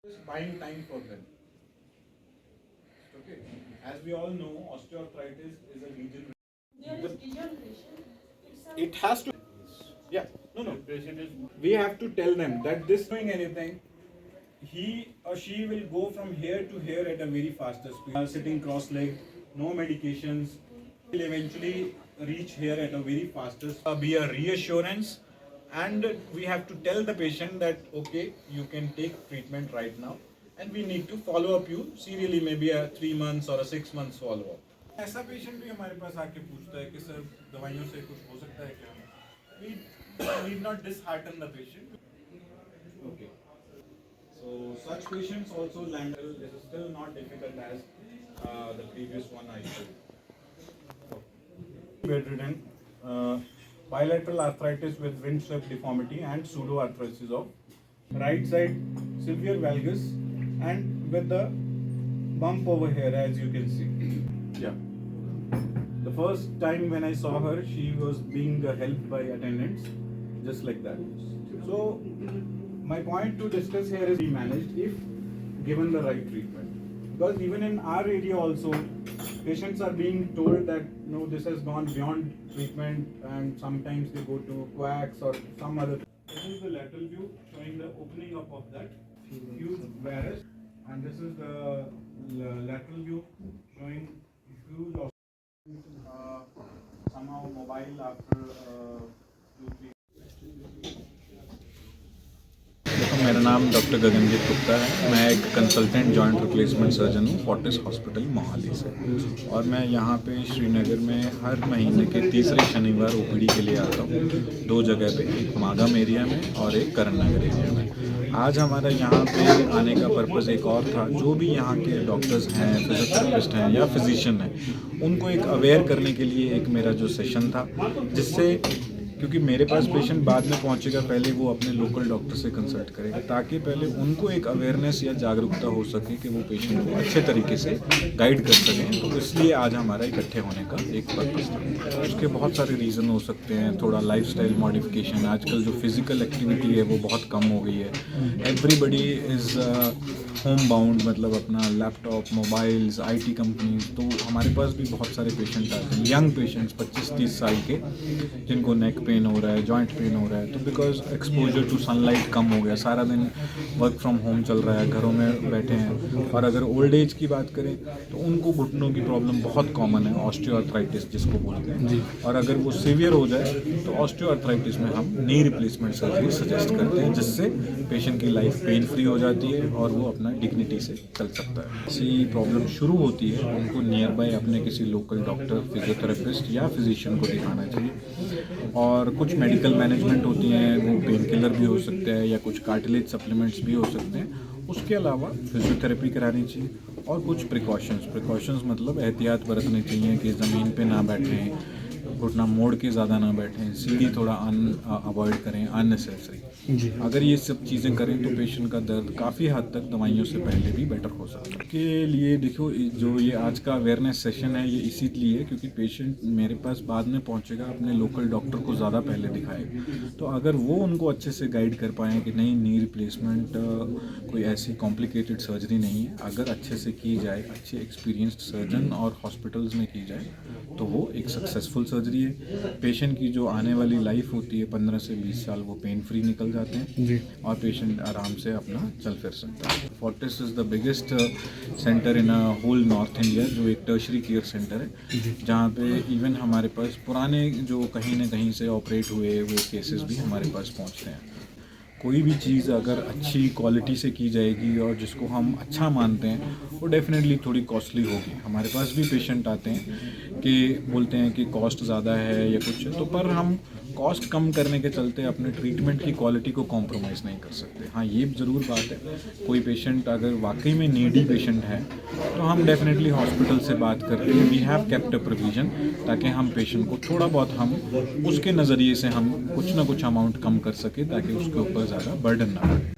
Just buying time for them. Okay. As we all know, osteoarthritis is a degenerative. There is degeneration. It has to. Yeah. No. We have to tell them that this doing anything. He or she will go from here to here at a very faster speed. Sitting cross-legged, no medications. Will eventually reach here at a very faster speed. Be a reassurance, and we have to tell the patient that okay, you can take treatment right now, and we need to follow up you serially, maybe a 3 months or a 6 months follow up. ऐसा patient भी हमारे पास आके पूछता है कि sir दवाइयों से कुछ हो सकता है क्या? We need not dishearten the patient. Okay. So such patients also land. This is still not difficult as the previous one I showed. Bedridden, bilateral arthritis with windswept deformity and pseudoarthritis of right side severe valgus and with the bump over here as you can see. Yeah. The first time when I saw her, she was being helped by attendants, just like that. So my point to discuss here is be managed if given the right treatment. Because even in our area also, patients are being told that no, this has gone beyond treatment, and sometimes they go to quacks or some other. This is the lateral view showing the opening up of that huge varus, and this is the lateral view showing huge somehow mobile after 2-3. देखो, मेरा नाम doctor Gaganjeet Gupta है। मैं एक consultant joint replacement surgeon हूँ Fortis hospital Mohali से, और मैं यहाँ पे श्रीनगर में हर महीने के तीसरे शनिवार ओपीडी के लिए आता हूँ, 2 जगह पे, एक मागम एरिया में और एक करण नगर एरिया में। आज हमारा यहाँ पे आने का पर्पज़ एक और था। जो भी यहाँ के डॉक्टर्स हैं, फिजियोथेरेपिस्ट हैं या फिजिशियन हैं, उनको एक अवेयर करने के लिए एक मेरा जो सेशन था, जिससे क्योंकि मेरे पास पेशेंट बाद में पहुंचेगा, पहले वो अपने लोकल डॉक्टर से कंसल्ट करेगा, ताकि पहले उनको एक अवेयरनेस या जागरूकता हो सके कि वो पेशेंट को अच्छे तरीके से गाइड कर सकें। तो इसलिए आज हमारा इकट्ठे होने का एक पर्पज़ था। उसके बहुत सारे रीज़न हो सकते हैं। थोड़ा लाइफस्टाइल मॉडिफिकेशन, आजकल जो फिज़िकल एक्टिविटी है वो बहुत कम हो गई है। एवरीबडी इज़ होम बाउंड, मतलब अपना लैपटॉप, मोबाइल्स, IT कंपनीज। तो हमारे पास भी बहुत सारे पेशेंट आते हैं, यंग पेशेंट्स 25-30 साल के, जिनको नेक पेन हो रहा है, जॉइंट पेन हो रहा है। तो बिकॉज एक्सपोजर टू सनलाइट कम हो गया, सारा दिन वर्क फ्रॉम होम चल रहा है, घरों में बैठे हैं। और अगर ओल्ड एज की बात करें तो उनको घुटनों की प्रॉब्लम बहुत कॉमन है, ऑस्टियोआर्थराइटिस जिसको बोलते हैं। और अगर वो सीवियर हो जाए तो ऑस्टियोआर्थराइटिस में हम नी रिप्लेसमेंट सर्जरी सजेस्ट करते हैं, जिससे पेशेंट की लाइफ पेन फ्री हो जाती है और वो अपना डिग्निटी से चल सकता है। ऐसी प्रॉब्लम शुरू होती है, उनको नियर बाय अपने किसी लोकल डॉक्टर, फिजियोथेरेपिस्ट या फिजिशियन को दिखाना चाहिए। और कुछ मेडिकल मैनेजमेंट होती हैं, वो पेन किलर भी हो सकते हैं या कुछ कार्टिलेज सप्लीमेंट्स भी हो सकते हैं। उसके अलावा फिजियोथेरेपी करानी चाहिए। और कुछ प्रिकॉशंस मतलब एहतियात बरतनी चाहिए कि ज़मीन पे ना बैठें, घुटना मोड़ के ज़्यादा ना बैठें, सीढ़ी थोड़ा अवॉइड करें अननेसेसरी। अगर ये सब चीज़ें करें तो पेशेंट का दर्द काफ़ी हद तक दवाइयों से पहले भी बेटर हो सकता है। के लिए देखो, जो ये आज का अवेयरनेस सेशन है ये इसीलिए क्योंकि पेशेंट मेरे पास बाद में पहुंचेगा, अपने लोकल डॉक्टर को ज़्यादा पहले दिखाएगा। तो अगर वो उनको अच्छे से गाइड कर पाएँ कि नहीं, नी रिप्लेसमेंट कोई ऐसी कॉम्प्लिकेटेड सर्जरी नहीं है, अगर अच्छे से की जाए, अच्छे एक्सपीरियंस्ड सर्जन और हॉस्पिटल्स में की जाए, तो वो एक सक्सेसफुल सर्जरी है। पेशेंट की जो आने वाली लाइफ होती है 15 से 20 साल, वो पेन फ्री निकल जाते हैं जी, और पेशेंट आराम से अपना चल फिर सकता है। Fortis is the biggest centre in whole North India, जो एक टर्शरी केयर सेंटर है, जहाँ पे इवन हमारे पास पुराने जो कहीं ना कहीं से ऑपरेट हुए वो केसेस भी हमारे पास पहुँचते हैं। कोई भी चीज़ अगर अच्छी क्वालिटी से की जाएगी और जिसको हम अच्छा मानते हैं, वो डेफिनेटली थोड़ी कॉस्टली होगी। हमारे पास भी पेशेंट आते हैं कि बोलते हैं कि कॉस्ट ज़्यादा है या कुछ है, तो पर हम कॉस्ट कम करने के चलते अपने ट्रीटमेंट की क्वालिटी को कॉम्प्रोमाइज़ नहीं कर सकते। हाँ, ये ज़रूर बात है, कोई पेशेंट अगर वाकई में नीडी पेशेंट है तो हम डेफिनेटली हॉस्पिटल से बात करके we have kept a provision, ताकि हम पेशेंट को थोड़ा बहुत हम उसके नज़रिए से हम कुछ ना कुछ अमाउंट कम कर सके, ताकि उसके ऊपर ज़्यादा बर्डन ना पड़े।